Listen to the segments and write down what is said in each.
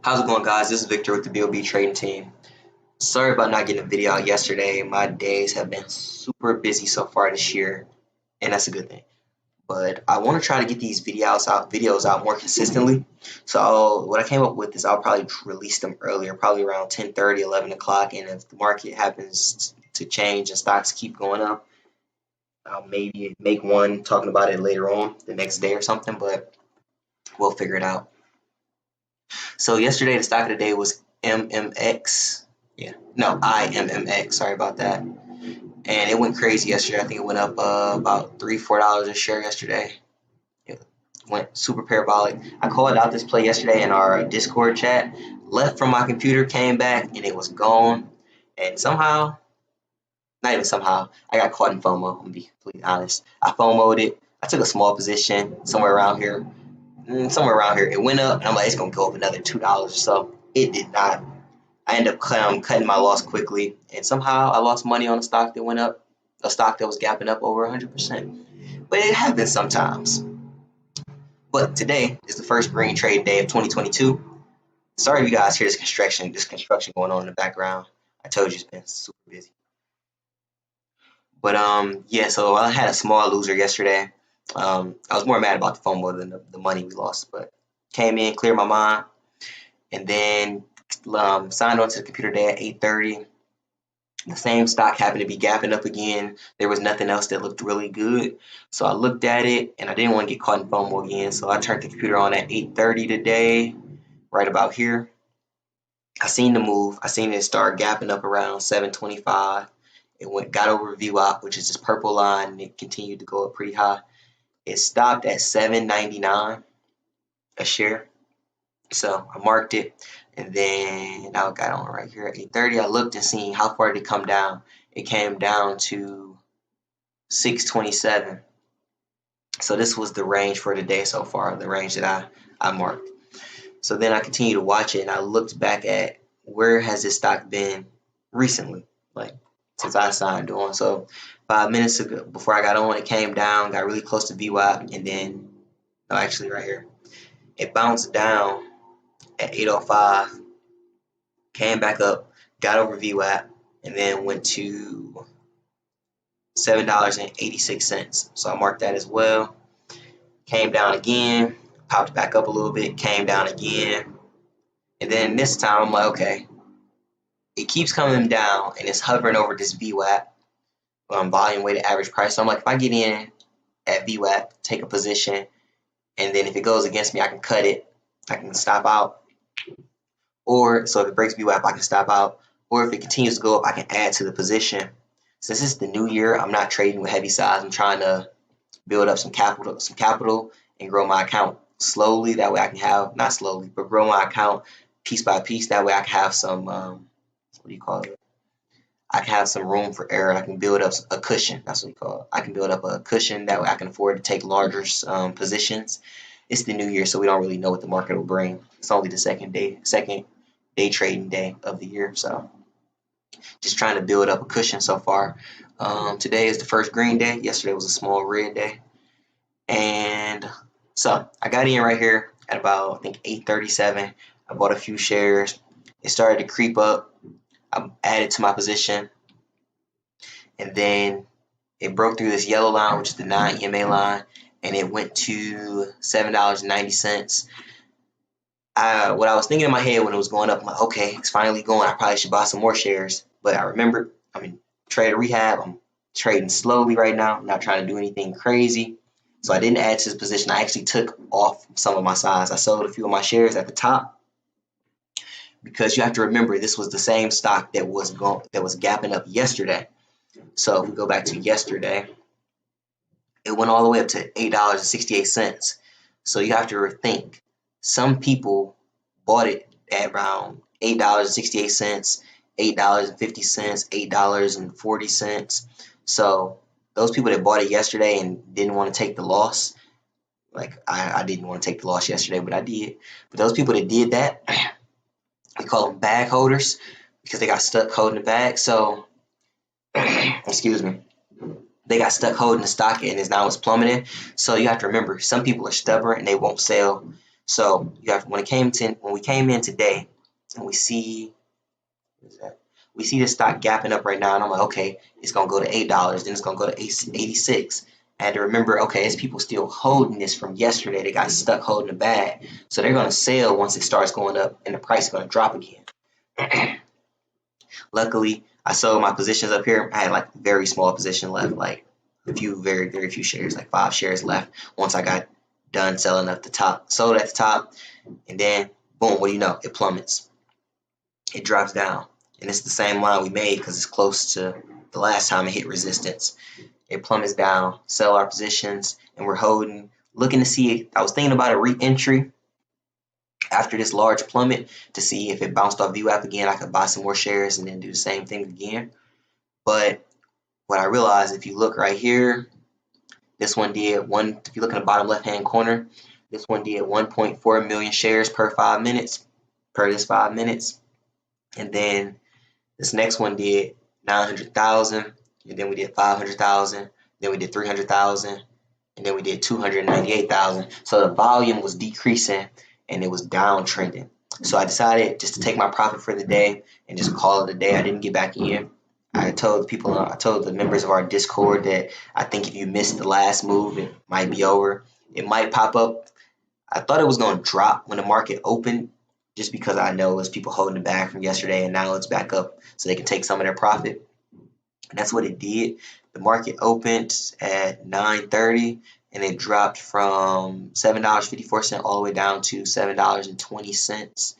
How's it going, guys? This is Victor with the BOB Trading Team. Sorry about not getting a video out yesterday. My days have been super busy so far this year, and that's a good thing. But I want to try to get these videos out more consistently. So what I came up with is I'll probably release them earlier, probably around 10:30, 11 o'clock. And if the market happens to change and stocks keep going up, I'll maybe make one talking about it later on the next day or something. But we'll figure it out. So yesterday the stock of the day was MMX. Yeah, no, IMMX. Sorry about that. And it went crazy yesterday. I think it went up about $3-4 a share yesterday. It went super parabolic. I called out this play yesterday in our Discord chat. Left from my computer, came back, and it was gone. And somehow, not even somehow, I got caught in FOMO. I'm gonna be completely honest. I FOMO'd it. I took a small position somewhere around here. It went up, and I'm like, it's gonna go up another $2 or so. It did not. I ended up cutting my loss quickly, and somehow I lost money on a stock that went up, a stock that was gapping up over 100%. But it happens sometimes. But today is the first green trade day of 2022. Sorry if you guys hear this construction going on in the background. I told you it's been super busy. But yeah, so I had a small loser yesterday. I was more mad about the FOMO than the money we lost, but came in, cleared my mind, and then signed on to the computer day at 8:30. The same stock happened to be gapping up again. There was nothing else that looked really good, so I looked at it, and I didn't want to get caught in FOMO again, so I turned the computer on at 8:30 today, right about here. I seen the move. I seen it start gapping up around 725. It got over VWAP, which is this purple line, and it continued to go up pretty high. It stopped at 7.99 a share. So I marked it, and then I got on right here at 8:30. I looked and seen how far did it come down. It came down to 627. So this was the range for the day so far, the range that I marked. So then I continued to watch it, and I looked back at where has this stock been recently, like since I signed on. So 5 minutes ago, before I got on, it came down, got really close to VWAP, and then, no, actually right here, it bounced down at 805, came back up, got over VWAP, and then went to $7.86. So I marked that as well. Came down again, popped back up a little bit, came down again. And then this time I'm like, okay, it keeps coming down and it's hovering over this VWAP, volume weighted average price. So I'm like, if I get in at VWAP, take a position, and then if it goes against me, I can cut it, I can stop out. Or so if it breaks VWAP, I can stop out. Or if it continues to go up, I can add to the position. Since it's the new year, I'm not trading with heavy size. I'm trying to build up some capital and grow my account slowly. That way I can have, not slowly, but grow my account piece by piece. That way I can have some, what do you call it? I can have some room for error. I can build up a cushion. That's what you call it. I can build up a cushion. That way I can afford to take larger positions. It's the new year, so we don't really know what the market will bring. It's only the second day trading day of the year. So just trying to build up a cushion so far. Today is the first green day. Yesterday was a small red day. And so I got in right here at about, I think, 8:37. I bought a few shares. It started to creep up. I added to my position. And then it broke through this yellow line, which is the 9 EMA line, and it went to $7.90. What I was thinking in my head when it was going up, I'm like, okay, it's finally going. I probably should buy some more shares. But I remembered, I'm in trade rehab. I'm trading slowly right now. I'm not trying to do anything crazy. So I didn't add to this position. I actually took off some of my size. I sold a few of my shares at the top because you have to remember this was the same stock that was gapping up yesterday. So if we go back to yesterday, it went all the way up to $8.68. So you have to think. Some people bought it at around $8.68, $8.50, $8.40. So those people that bought it yesterday and didn't want to take the loss, like I didn't want to take the loss yesterday, but I did. But those people that did that, we call them bag holders because they got stuck holding the bag. So, excuse me, they got stuck holding the stock and now it's plummeting. So you have to remember, some people are stubborn and they won't sell. So you have when we came in today and we see this stock gapping up right now, and I'm like, okay, it's gonna go to $8, then it's gonna go to 86. I had to remember, okay, it's people still holding this from yesterday. They got stuck holding the bag, so they're gonna sell once it starts going up, and the price is gonna drop again. Luckily, I sold my positions up here. I had like very small position left, like a few, very, very few shares, like 5 shares left. Once I got done selling at the top, sold at the top, and then boom, what do you know? It plummets. It drops down, and it's the same line we made because it's close to the last time it hit resistance. It plummets down, sell our positions, and we're holding, looking to see. I was thinking about a re-entry after this large plummet to see if it bounced off VWAP again. I could buy some more shares and then do the same thing again. But what I realized, if you look right here, this one did one. If you look in the bottom left-hand corner, this one did 1.4 million shares per 5 minutes, per this 5 minutes, and then this next one did 900,000, and then we did 500,000, then we did 300,000, and then we did 298,000. So the volume was decreasing and it was downtrending. So I decided just to take my profit for the day and just call it a day. I didn't get back in. I told the members of our Discord that I think if you missed the last move, it might be over. It might pop up. I thought it was going to drop when the market opened, just because I know it was people holding it back from yesterday, and now it's back up so they can take some of their profit. And that's what it did. The market opened at 9:30 and it dropped from $7.54 all the way down to $7.20.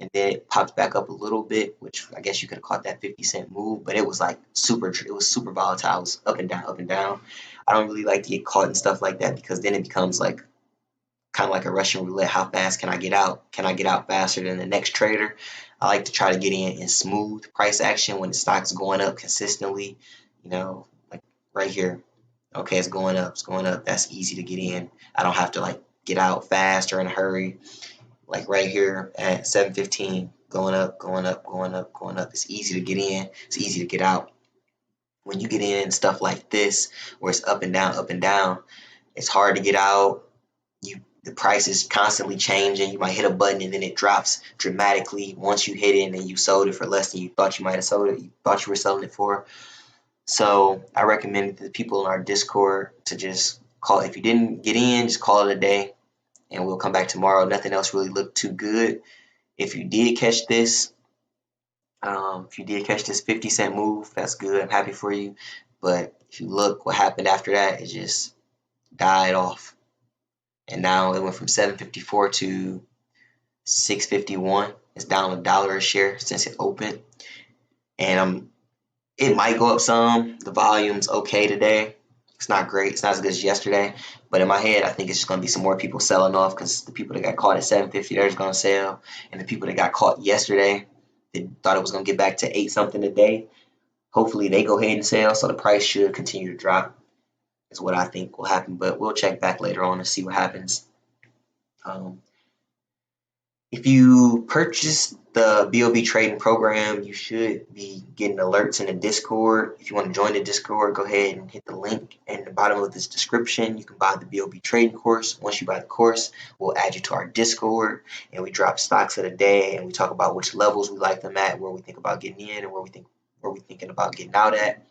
And then it popped back up a little bit, which I guess you could have caught that 50-cent move, but it was like super volatile. It was up and down, up and down. I don't really like to get caught in stuff like that because then it becomes like kind of like a Russian roulette. How fast can I get out? Can I get out faster than the next trader? I like to try to get in smooth price action when the stock's going up consistently, like right here. Okay, it's going up, That's easy to get in. I don't have to like get out fast or in a hurry. Like right here at 7:15, going up, going up, going up, going up. It's easy to get in. It's easy to get out. When you get in stuff like this, where it's up and down, it's hard to get out. The price is constantly changing. You might hit a button and then it drops dramatically once you hit it, and then you sold it for less than you thought you might have sold it. You thought you were selling it for. So I recommend the people in our Discord to just call. If you didn't get in, just call it a day, and we'll come back tomorrow. Nothing else really looked too good. If you did catch this, 50-cent move, that's good. I'm happy for you. But if you look, what happened after that, it just died off. And now it went from 754 to 651. It's down $1 a share since it opened. And it might go up some. The volume's okay today. It's not great. It's not as good as yesterday. But in my head, I think it's just going to be some more people selling off because the people that got caught at 750, they're just going to sell. And the people that got caught yesterday, they thought it was going to get back to 8 something today. Hopefully they go ahead and sell. So the price should continue to drop is what I think will happen. But we'll check back later on to see what happens. If you purchase the BOB trading program, you should be getting alerts in the Discord. If you want to join the Discord, go ahead and hit the link in the bottom of this description. You can buy the BOB trading course. Once you buy the course, we'll add you to our Discord, and we drop stocks of the day, and we talk about which levels we like them at, where we think about getting in, and where we're thinking about getting out at.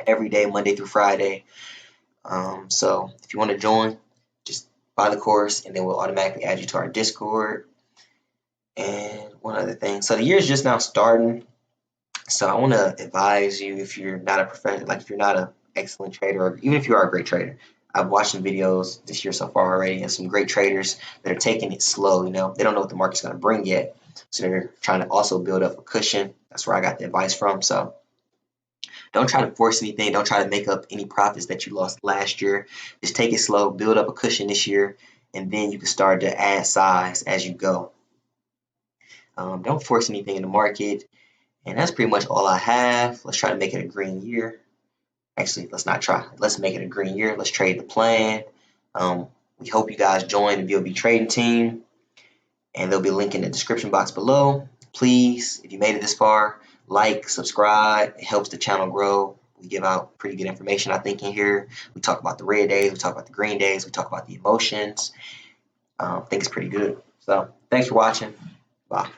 Every day, Monday through Friday. So if you want to join, just buy the course, and then we'll automatically add you to our Discord. And one other thing, so the year is just now starting, so I want to advise you, if you're not a professional, like if you're not an excellent trader, or even if you are a great trader, I've watched some videos this year so far already, and some great traders that are taking it slow. They don't know what the market's going to bring yet, so they're trying to also build up a cushion. That's where I got the advice from. So don't try to force anything. Don't try to make up any profits that you lost last year. Just take it slow, build up a cushion this year, and then you can start to add size as you go. Don't force anything in the market. And that's pretty much all I have. Let's try to make it a green year. Actually, let's not try. Let's make it a green year. Let's trade the plan. We hope you guys join the BOB trading team. And there'll be a link in the description box below. Please, if you made it this far, like, subscribe. It helps the channel grow. We give out pretty good information, I think, in here. We talk about the red days. We talk about the green days. We talk about the emotions. I think it's pretty good. So thanks for watching. Bye.